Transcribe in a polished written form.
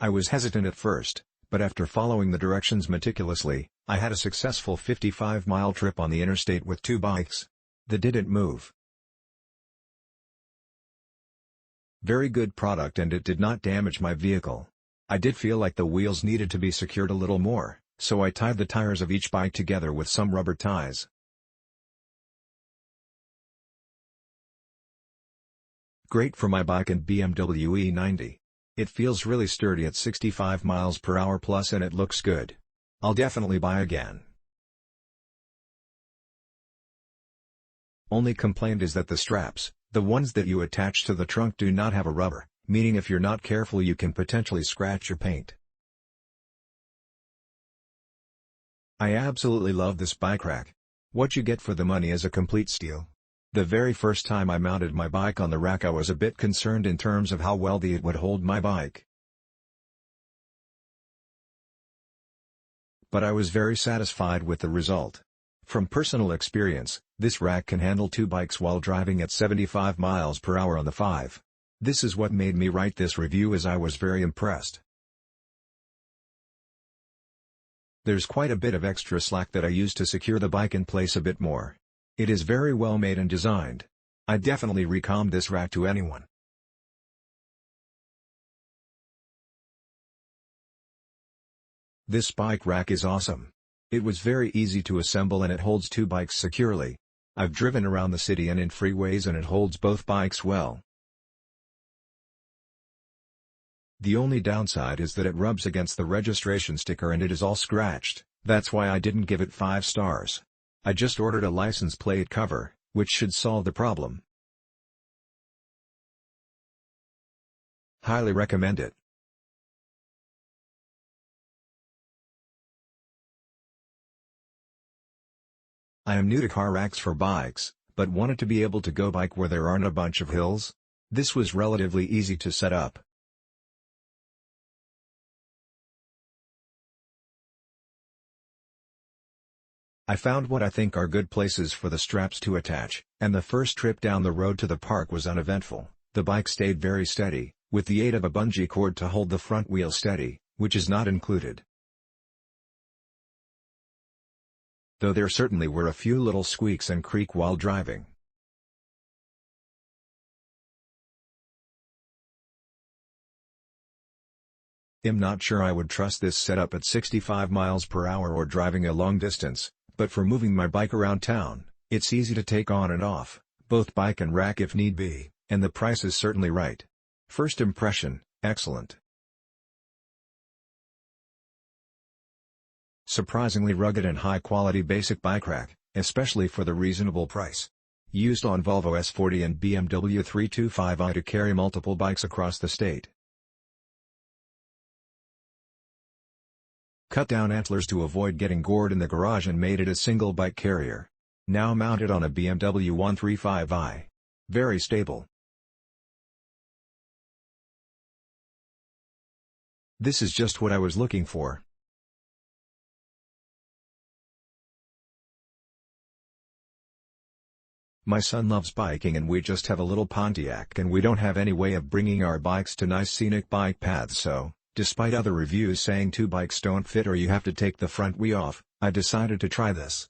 I was hesitant at first, but after following the directions meticulously, I had a successful 55-mile trip on the interstate with 2 bikes. They didn't move. Very good product, and it did not damage my vehicle. I did feel like the wheels needed to be secured a little more, so I tied the tires of each bike together with some rubber ties. Great for my bike and BMW E90. It feels really sturdy at 65 miles per hour plus, and it looks good. I'll definitely buy again. Only complaint is that the straps, the ones that you attach to the trunk, do not have a rubber, meaning if you're not careful you can potentially scratch your paint. I absolutely love this bike rack. What you get for the money is a complete steal. The very first time I mounted my bike on the rack I was a bit concerned in terms of how well it would hold my bike. But I was very satisfied with the result. From personal experience, this rack can handle 2 bikes while driving at 75 miles per hour on the 5. This is what made me write this review, as I was very impressed. There's quite a bit of extra slack that I use to secure the bike in place a bit more. It is very well made and designed. I definitely recommend this rack to anyone. This bike rack is awesome. It was very easy to assemble and it holds 2 bikes securely. I've driven around the city and in freeways and it holds both bikes well. The only downside is that it rubs against the registration sticker and it is all scratched. That's why I didn't give it 5 stars. I just ordered a license plate cover, which should solve the problem. Highly recommend it. I am new to car racks for bikes, but wanted to be able to go bike where there aren't a bunch of hills. This was relatively easy to set up. I found what I think are good places for the straps to attach, and the first trip down the road to the park was uneventful. The bike stayed very steady, with the aid of a bungee cord to hold the front wheel steady, which is not included. Though there certainly were a few little squeaks and creak while driving. I'm not sure I would trust this setup at 65 miles per hour or driving a long distance, but for moving my bike around town, it's easy to take on and off, both bike and rack if need be, and the price is certainly right. First impression, excellent. Surprisingly rugged and high-quality basic bike rack, especially for the reasonable price. Used on Volvo S40 and BMW 325i to carry multiple bikes across the state. Cut down antlers to avoid getting gored in the garage and made it a single bike carrier. Now mounted on a BMW 135i. Very stable. This is just what I was looking for. My son loves biking and we just have a little Pontiac and we don't have any way of bringing our bikes to nice scenic bike paths, so, despite other reviews saying 2 bikes don't fit or you have to take the front wheel off, I decided to try this.